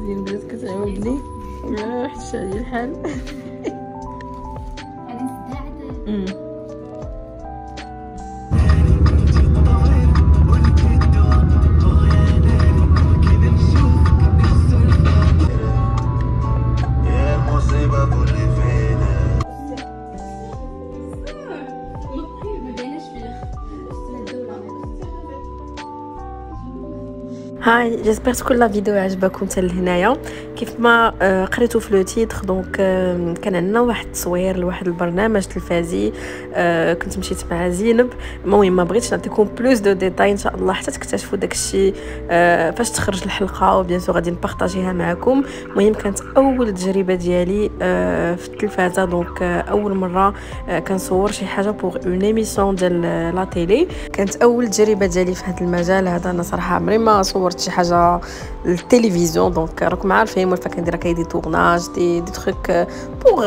هذه البنات كتعاودني ولا واحد الشيء ديال الحال. غادي نسدها عاد. هاي جيسبر تكون لا فيديو عجبكم حتى لهنايا. كيف ما قريتو في لو تيتر دونك كان عندنا واحد التصوير لواحد البرنامج تلفازي كنت مشيت مع زينب. المهم ما بغيتش نعطيكم بلوس دو ديتاي ان شاء الله حتى تكتشفوا داكشي فاش تخرج الحلقه وبيان سور غادي نبارطاجيها معكم. المهم كانت اول تجربه ديالي في التلفازه دونك اول مره كنصور شي حاجه بوغ اون ايميسيون ديال لا تيلي. كانت اول تجربه ديالي في هذا المجال هذا. انا صراحه عمري ما صورت شي حاجه للتلفزيون دونك راكم عارفين ولا كندير كاي دي تورناج دي تروك بوغ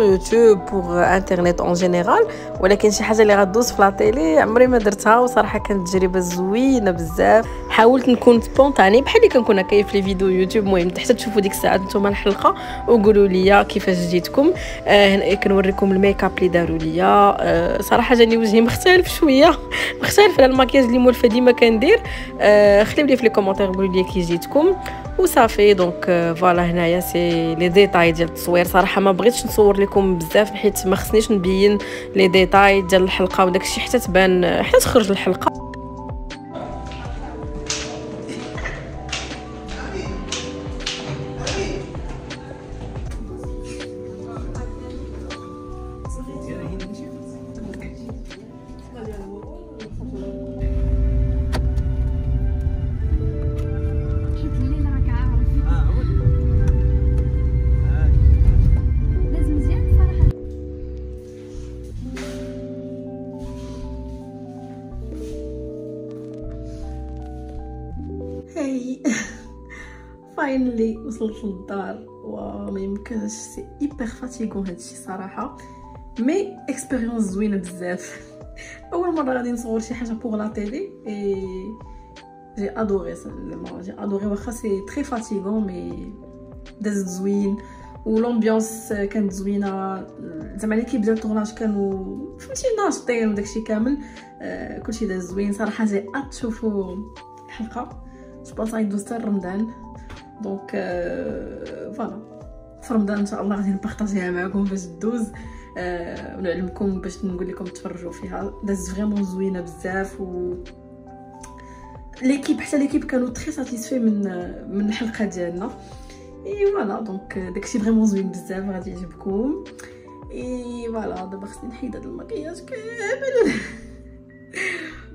يوتيوب بوغ انترنت اون جينيرال، ولكن شي حاجه اللي غدوز في لا تيلي عمري ما درتها وصراحه كانت تجربه زوينه بزاف. حاولت نكون سبونطاني بحال اللي كنكون هكا في لي فيديو يوتيوب. المهم حتى تشوفوا ديك الساعات نتوما الحلقه وقولوا لي كيفاش جيتكم. هنا كنوريكم الميك اب اللي داروا ليا. صراحه جاني وجهي مختلف شويه مختلف على المكياج اللي مولفه ديما كندير. خليو لي في لي كومونتير قولوا لي كي جيتكم وصافي. دونك فوالا هنايا سي لي ديتاي ديال التصوير. صراحه ما بغيتش نصور لكم بزاف حيت ما خصنيش نبين لي ديتاي ديال الحلقه وداكشي حتى تبان حتى تخرج الحلقه. هاي فاينلي وصلت للدار وما يمكنش سي ايبر فاتيغون هادشي صراحه مي اكسبيريونس زوينه بزاف. اول مره غادي نصور شي حاجه بوغ لا تيلي اي جي ادوري زعما جي ادوري واخا سي تري فاتيغون مي داز زوين ولومبيونس كانت زوينه زعما ليكيب ديال الطورناج كانوا فهمتي ناشطين وداكشي كامل. كلشي داز زوين صراحه. جي تشوفوا الحلقه جو بونس غيدوز حتى رمضان دونك فوالا في رمضان ان شاء الله غادي نبارطاجيها معكم باش دوز ونعلمكم باش نقول لكم تفرجوا فيها. داز فريمون زوينه بزاف و ليكيب حتى ليكيب كانوا تري ساتيسفي من الحلقه ديالنا. اي فوالا دونك داكشي فريمون زوين بزاف غادي يعجبكم. اي فوالا دابا خصني نحيد هذا المكياج كامل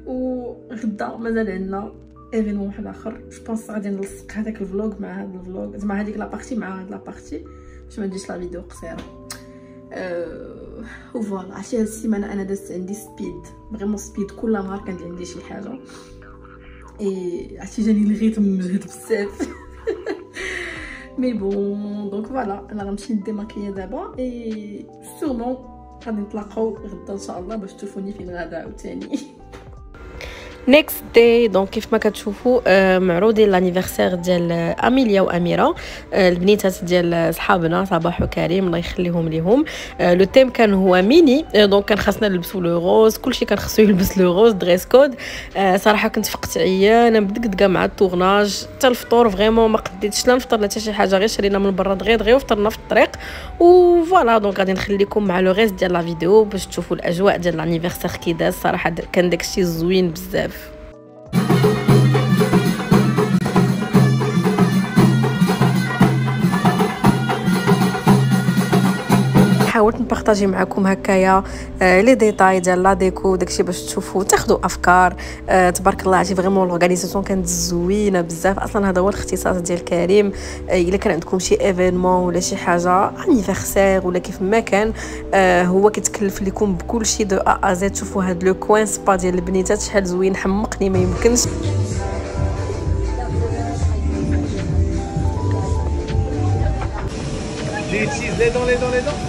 وغدا مازال عندنا ايفينمون واحد اخر. جو بونس غادي نلصق هذاك الفلوغ مع هذا الفلوغ زعما هذيك لابارتي مع هاد لابارتي باش ما نديرش لا فيديو قصيره. وفوالا عرفتي هاد السيمانه انا دازت عندي سبيد فريمون سبيد كل نهار كانت عندي شي حاجه. اي عرفتي جاني الريتم مجهد بزاف مي بون دونك فوالا انا غنمشي نديماكيا دابا اي سورمون غادي نتلاقاو غدا ان شاء الله باش تشوفوني فين غادا عاوتاني. نيكست داي دونك كيف ما كتشوفوا معروضين لانيفرسير ديال اميليا واميره البنيتات ديال صحابنا صباح وكريم الله يخليهم ليهم. لو تيم كان هو ميني دونك كان خاصنا نلبسوا لو روز كلشي كان خاصو يلبس لو روز دريس كود. صراحه كنت فقت عيانه بدقدقه مع التورناج حتى الفطور فريمون ما قديتش لا نفطر لا حتى شي حاجه غير شرينا من برا دغيا وفطرنا في الطريق وفوالا. دونك غادي نخليكم مع لو ريست ديال لا فيديو باش تشوفوا الاجواء ديال الانيفرسير كي داز. صراحه كان داكشي زوين بزاف. حاولت نبارطاجي معكم هكايا لي ديتاي ديال لا ديكو داكشي باش تشوفوا تاخذوا افكار. تبارك الله عرفتي فريمون لورغانيزاسيون كانت زوينه بزاف. اصلا هذا هو الاختصاص ديال كريم. الا كان عندكم شي ايفينمون ولا شي حاجه انيفرسير ولا كيف ما كان هو كيتكلف لكم بكل شيء دو ا زد. شوفوا هاد لو كوين سبا ديال البنيتات شحال زوين حمقني ما يمكنش. Les dents, les dents, les dents.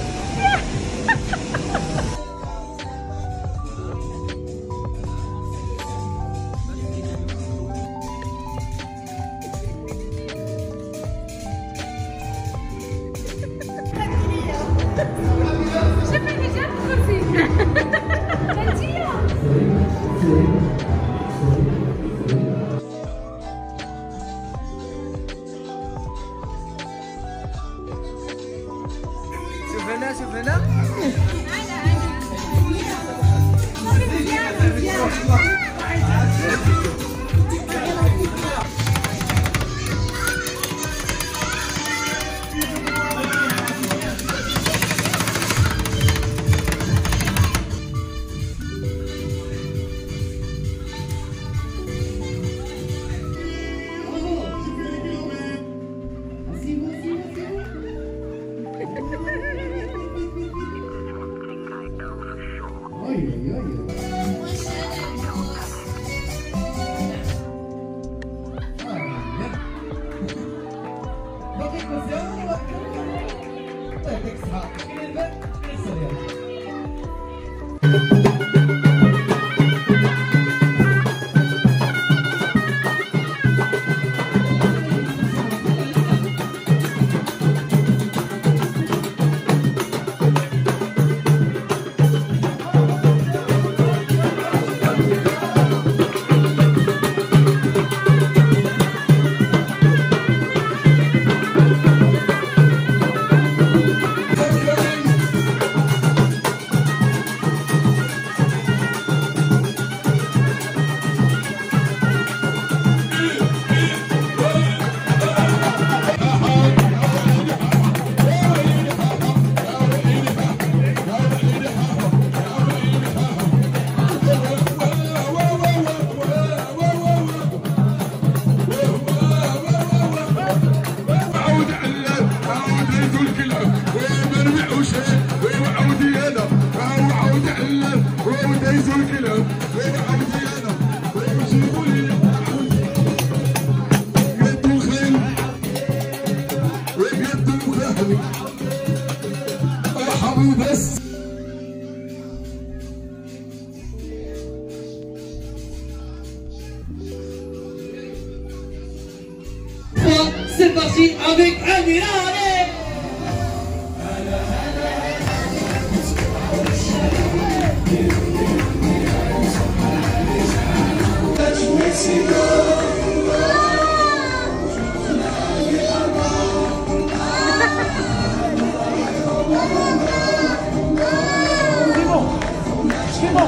شوف هنا شوف هنا. C'est parti avec Amira, allez! C'est bon.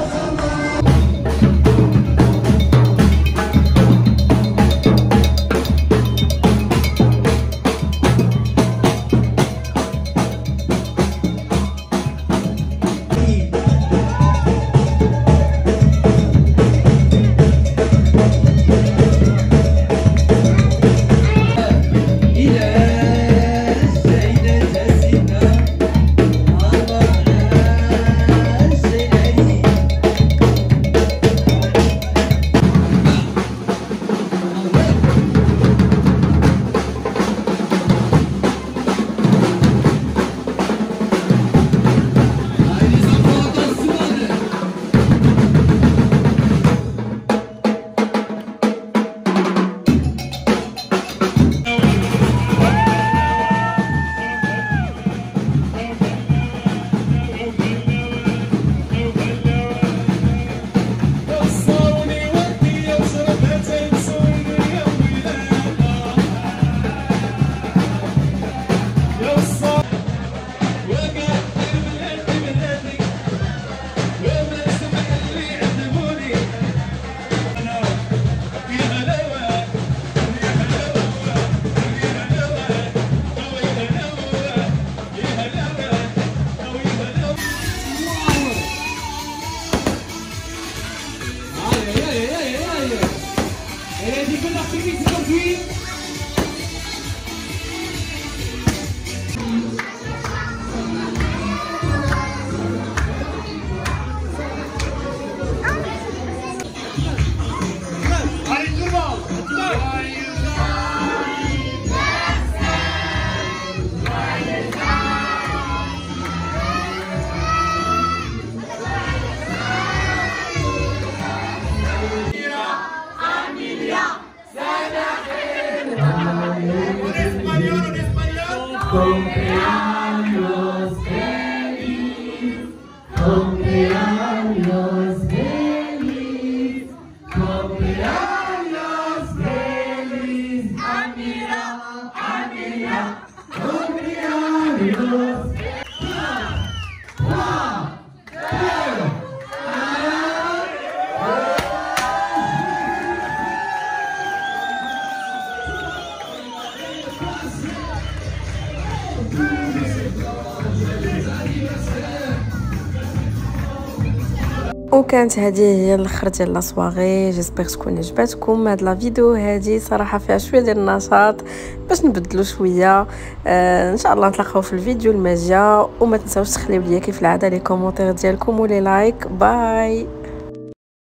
Cumpleaños. وكانت هذه هي الاخر ديال لا سواغي. جيسبر تكون عجبتكم هاد لا فيديو هذه، صراحه فيها شويه ديال النشاط باش نبدلوا شويه. ان شاء الله نتلاقاو في الفيديو الماجيه، وما تنساوش تخليو ليا كيف العاده لي كومونتير ديالكم ولي لايك. باي.